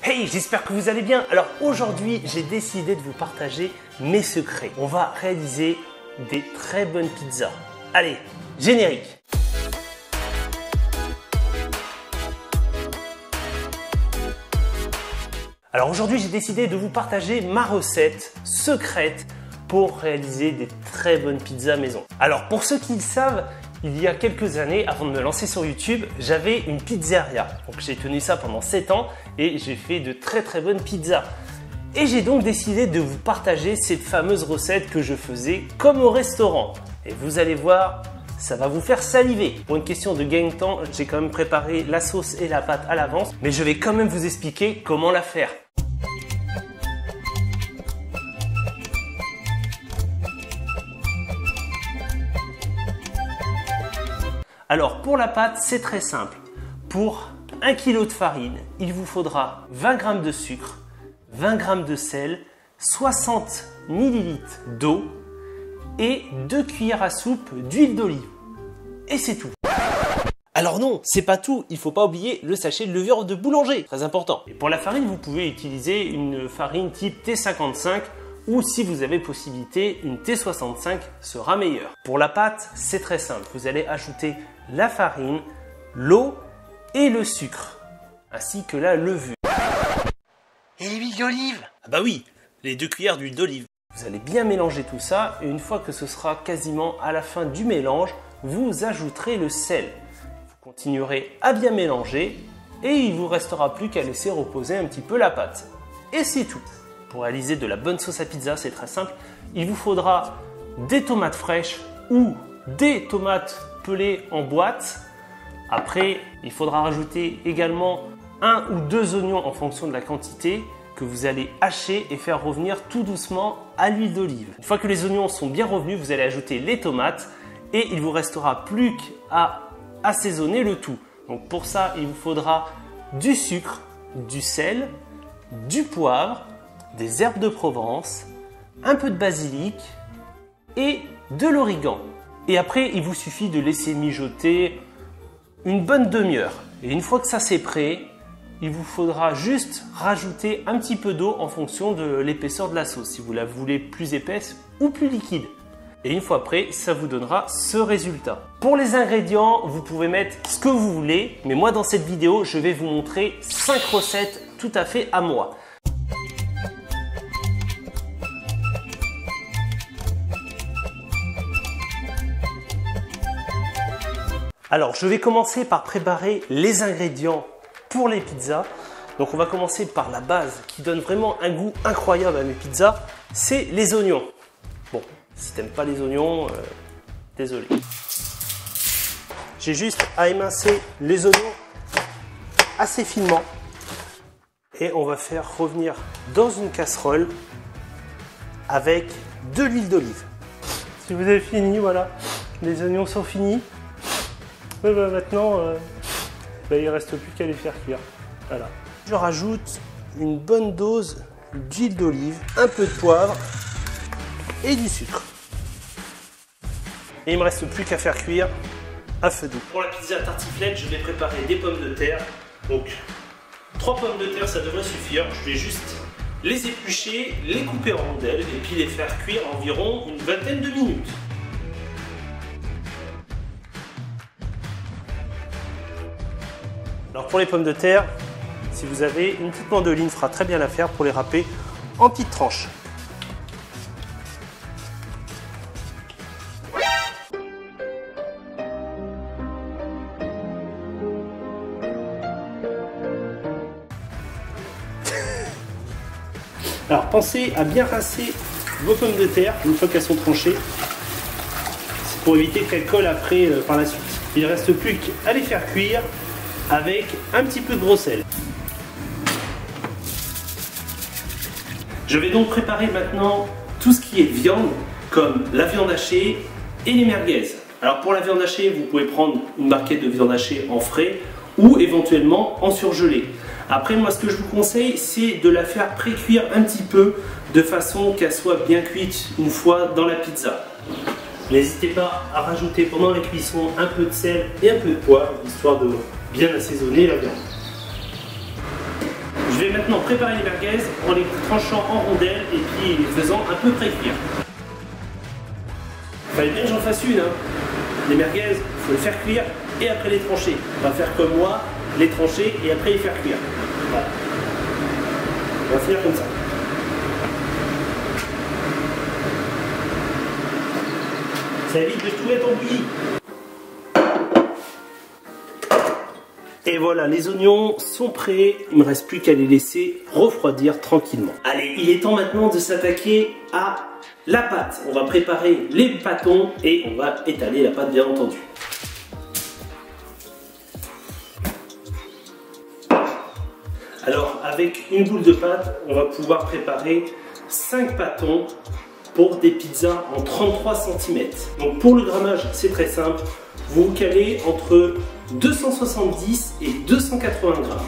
Hey, j'espère que vous allez bien. Alors aujourd'hui, j'ai décidé de vous partager mes secrets. On va réaliser des très bonnes pizzas. Allez, générique. Alors aujourd'hui, j'ai décidé de vous partager ma recette secrète pour réaliser des très bonnes pizzas maison. Alors pour ceux qui le savent, il y a quelques années, avant de me lancer sur YouTube, j'avais une pizzeria. Donc j'ai tenu ça pendant 7 ans et j'ai fait de très bonnes pizzas. Et j'ai donc décidé de vous partager cette fameuse recette que je faisais comme au restaurant. Et vous allez voir, ça va vous faire saliver. Pour une question de gain de temps, j'ai quand même préparé la sauce et la pâte à l'avance, mais je vais quand même vous expliquer comment la faire. Alors pour la pâte, c'est très simple. Pour 1 kg de farine, il vous faudra 20 g de sucre, 20 g de sel, 60 ml d'eau et 2 cuillères à soupe d'huile d'olive. Et c'est tout. Alors non, c'est pas tout, il ne faut pas oublier le sachet de levure de boulanger, très important. Et pour la farine, vous pouvez utiliser une farine type T55 ou si vous avez possibilité, une T65 sera meilleure. Pour la pâte, c'est très simple, vous allez ajouter la farine, l'eau et le sucre, ainsi que la levure. Et l'huile d'olive? Ah bah oui, les 2 cuillères d'huile d'olive. Vous allez bien mélanger tout ça et une fois que ce sera quasiment à la fin du mélange, vous ajouterez le sel. Vous continuerez à bien mélanger et il ne vous restera plus qu'à laisser reposer un petit peu la pâte. Et c'est tout. Pour réaliser de la bonne sauce à pizza, c'est très simple. Il vous faudra des tomates fraîches ou des tomates pelées en boîte. Après, il faudra rajouter également 1 ou 2 oignons en fonction de la quantité que vous allez hacher et faire revenir tout doucement à l'huile d'olive. Une fois que les oignons sont bien revenus, vous allez ajouter les tomates et il vous restera plus qu'à assaisonner le tout. Donc pour ça, il vous faudra du sucre, du sel, du poivre, des herbes de Provence, un peu de basilic et de l'origan. Et après, il vous suffit de laisser mijoter une bonne demi-heure. Et une fois que ça c'est prêt, il vous faudra juste rajouter un petit peu d'eau en fonction de l'épaisseur de la sauce, si vous la voulez plus épaisse ou plus liquide. Et une fois prêt, ça vous donnera ce résultat. Pour les ingrédients, vous pouvez mettre ce que vous voulez, mais moi dans cette vidéo, je vais vous montrer 5 recettes tout à fait à moi. Alors, je vais commencer par préparer les ingrédients pour les pizzas. Donc, on va commencer par la base qui donne vraiment un goût incroyable à mes pizzas. C'est les oignons. Bon, si tu n'aimes pas les oignons, désolé. J'ai juste à émincer les oignons assez finement. Et on va faire revenir dans une casserole avec de l'huile d'olive. Si vous avez fini, voilà, les oignons sont finis. Maintenant, il ne reste plus qu'à les faire cuire. Voilà. Je rajoute une bonne dose d'huile d'olive, un peu de poivre et du sucre. Et il ne me reste plus qu'à faire cuire à feu doux. Pour la pizza tartiflette, je vais préparer des pommes de terre. Donc 3 pommes de terre, ça devrait suffire. Je vais juste les éplucher, les couper en rondelles et puis les faire cuire environ une vingtaine de minutes. Alors pour les pommes de terre, si vous avez une petite mandoline, fera très bien l'affaire pour les râper en petites tranches. Alors pensez à bien rincer vos pommes de terre une fois qu'elles sont tranchées. C'est pour éviter qu'elles collent après par la suite. Il ne reste plus qu'à les faire cuire avec un petit peu de gros sel. Je vais donc préparer maintenant tout ce qui est viande, comme la viande hachée et les merguez. Alors pour la viande hachée, vous pouvez prendre une barquette de viande hachée en frais ou éventuellement en surgelé. Après, moi ce que je vous conseille, c'est de la faire pré-cuire un petit peu de façon qu'elle soit bien cuite une fois dans la pizza. N'hésitez pas à rajouter pendant la cuisson un peu de sel et un peu de poivre, histoire de bien assaisonner la viande. Je vais maintenant préparer les merguez en les tranchant en rondelles et puis les faisant à peu près cuire. Il fallait bien que j'en fasse une. Hein. Les merguez, il faut les faire cuire et après les trancher. On va faire comme moi, les trancher et après les faire cuire. Voilà. On va finir comme ça. Ça évite de tout mettre en bouillie. Et voilà, les oignons sont prêts. Il ne me reste plus qu'à les laisser refroidir tranquillement. Allez, il est temps maintenant de s'attaquer à la pâte. On va préparer les pâtons et on va étaler la pâte, bien entendu. Alors, avec une boule de pâte, on va pouvoir préparer 5 pâtons pour des pizzas en 33 cm. Donc pour le grammage, c'est très simple. Vous vous calez entre 270 et 280 grammes.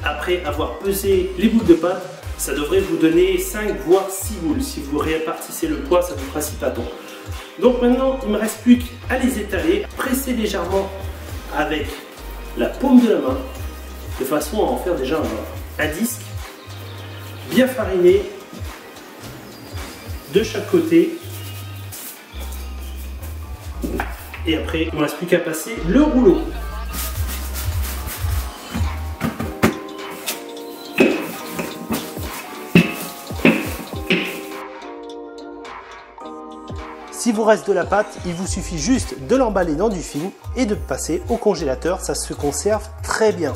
Après avoir pesé les boules de pâte, ça devrait vous donner 5 voire 6 boules. Si vous répartissez le poids, ça vous fera 6 pâtons. Donc maintenant, il ne me reste plus qu'à les étaler, presser légèrement avec la paume de la main, de façon à en faire déjà un disque, bien fariné de chaque côté. Et après, il ne me reste plus qu'à passer le rouleau. Si vous reste de la pâte, il vous suffit juste de l'emballer dans du film et de passer au congélateur, ça se conserve très bien.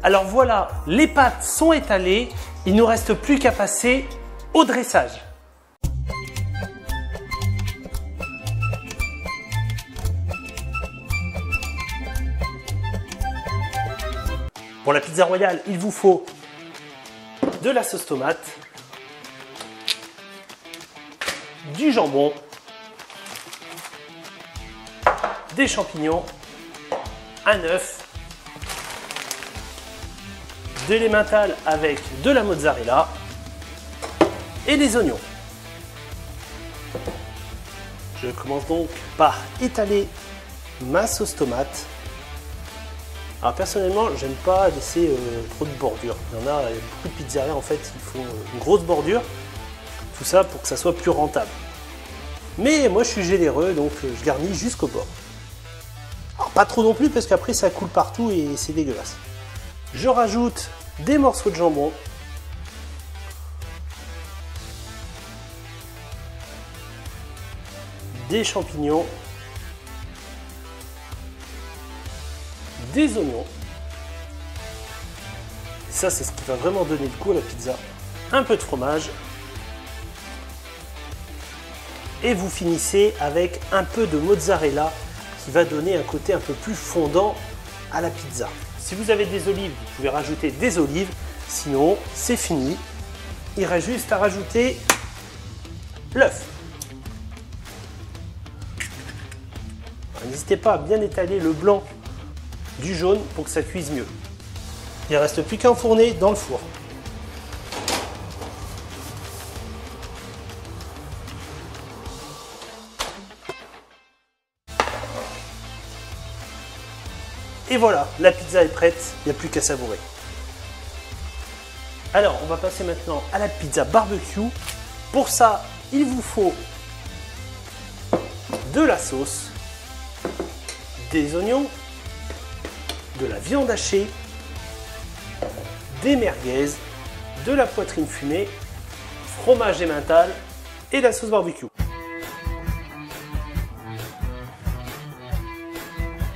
Alors voilà, les pâtes sont étalées, il ne nous reste plus qu'à passer au dressage. Pour la pizza royale, il vous faut de la sauce tomate, du jambon, des champignons, un œuf, de l'emmental avec de la mozzarella et des oignons. Je commence donc par étaler ma sauce tomate. Alors personnellement, j'aime pas laisser trop de bordure. Il y en a beaucoup de pizzerias en fait, ils font une grosse bordure. Tout ça pour que ça soit plus rentable. Mais moi je suis généreux, donc je garnis jusqu'au bord. Alors pas trop non plus parce qu'après ça coule partout et c'est dégueulasse. Je rajoute des morceaux de jambon. Des champignons. Des oignons. Et ça c'est ce qui va vraiment donner le goût à la pizza. Un peu de fromage. Et vous finissez avec un peu de mozzarella qui va donner un côté un peu plus fondant à la pizza. Si vous avez des olives, vous pouvez rajouter des olives, sinon c'est fini. Il reste juste à rajouter l'œuf. N'hésitez pas à bien étaler le blanc du jaune pour que ça cuise mieux. Il ne reste plus qu'à enfourner dans le four. Et voilà, la pizza est prête, il n'y a plus qu'à savourer. Alors, on va passer maintenant à la pizza barbecue. Pour ça, il vous faut de la sauce, des oignons, de la viande hachée, des merguez, de la poitrine fumée, fromage emmental et la sauce barbecue.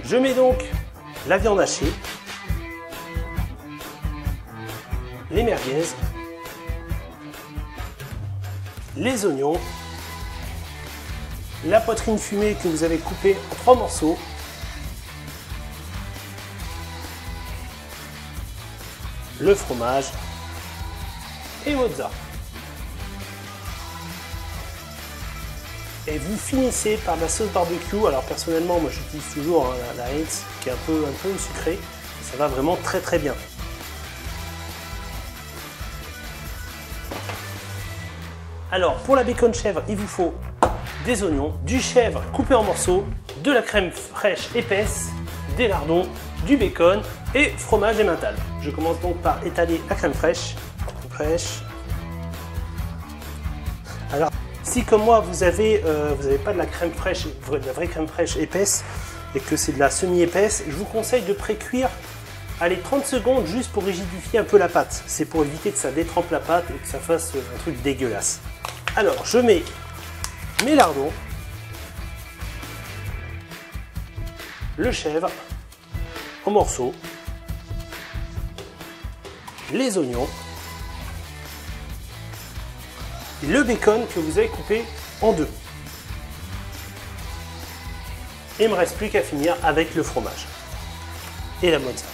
Je mets donc la viande hachée, les merguez, les oignons, la poitrine fumée que vous avez coupée en 3 morceaux, le fromage et mozza. Et vous finissez par la sauce barbecue. Alors personnellement, moi j'utilise toujours la Heinz qui est un peu sucrée. Ça Ça va vraiment très très bien. Alors pour la bacon chèvre, il vous faut des oignons, du chèvre coupé en morceaux, de la crème fraîche épaisse, des lardons, du bacon et fromage emmental. Je commence donc par étaler la crème fraîche. Alors si comme moi vous avez pas de la crème fraîche, de la vraie crème fraîche épaisse et que c'est de la semi-épaisse, je vous conseille de pré-cuire 30 secondes juste pour rigidifier un peu la pâte. C'est pour éviter que ça détrempe la pâte et que ça fasse un truc dégueulasse. Alors je mets mes lardons, le chèvre en morceaux, les oignons, et le bacon que vous avez coupé en deux. Et il ne me reste plus qu'à finir avec le fromage et la mozzarella.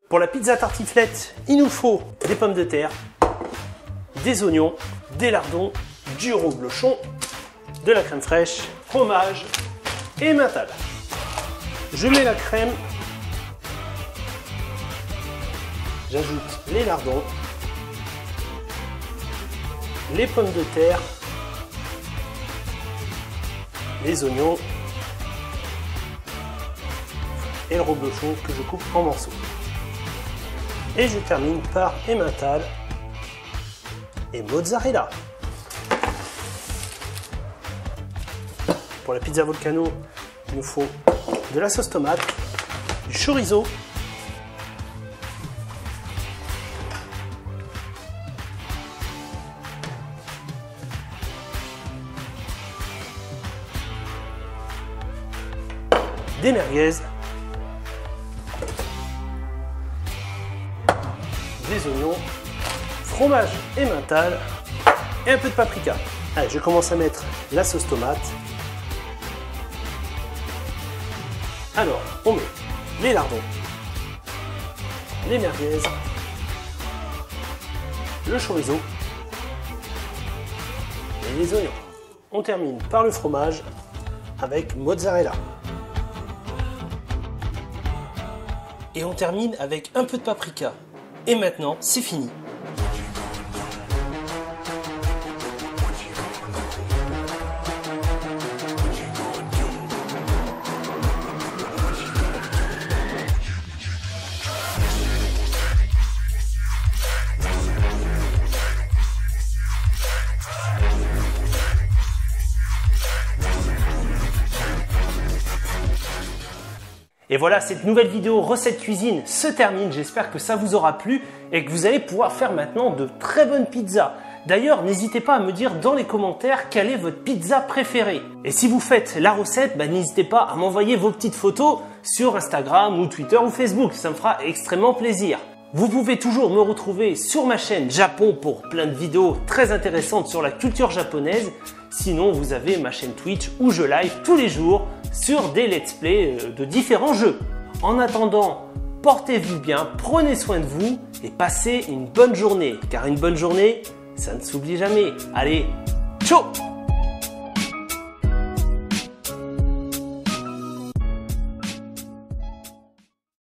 Pour la pizza tartiflette, il nous faut des pommes de terre, des oignons, des lardons, du reblochon, de la crème fraîche, fromage et emmental. Je mets la crème, j'ajoute les lardons, les pommes de terre, les oignons et le reblochon que je coupe en morceaux. Et je termine par emmental et mozzarella. Pour la pizza volcano, il nous faut de la sauce tomate, du chorizo, des merguez, des oignons, fromage emmental et un peu de paprika. Allez, je commence à mettre la sauce tomate. Alors, on met les lardons, les merguez, le chorizo et les oignons. On termine par le fromage avec mozzarella. Et on termine avec un peu de paprika. Et maintenant, c'est fini. Et voilà, cette nouvelle vidéo recette cuisine se termine. J'espère que ça vous aura plu et que vous allez pouvoir faire maintenant de très bonnes pizzas. D'ailleurs, n'hésitez pas à me dire dans les commentaires quelle est votre pizza préférée. Et si vous faites la recette, n'hésitez pas à m'envoyer vos petites photos sur Instagram ou Twitter ou Facebook. Ça me fera extrêmement plaisir. Vous pouvez toujours me retrouver sur ma chaîne Japon pour plein de vidéos très intéressantes sur la culture japonaise. Sinon, vous avez ma chaîne Twitch où je live tous les jours sur des let's play de différents jeux. En attendant, portez-vous bien, prenez soin de vous et passez une bonne journée. Car une bonne journée, ça ne s'oublie jamais. Allez, ciao!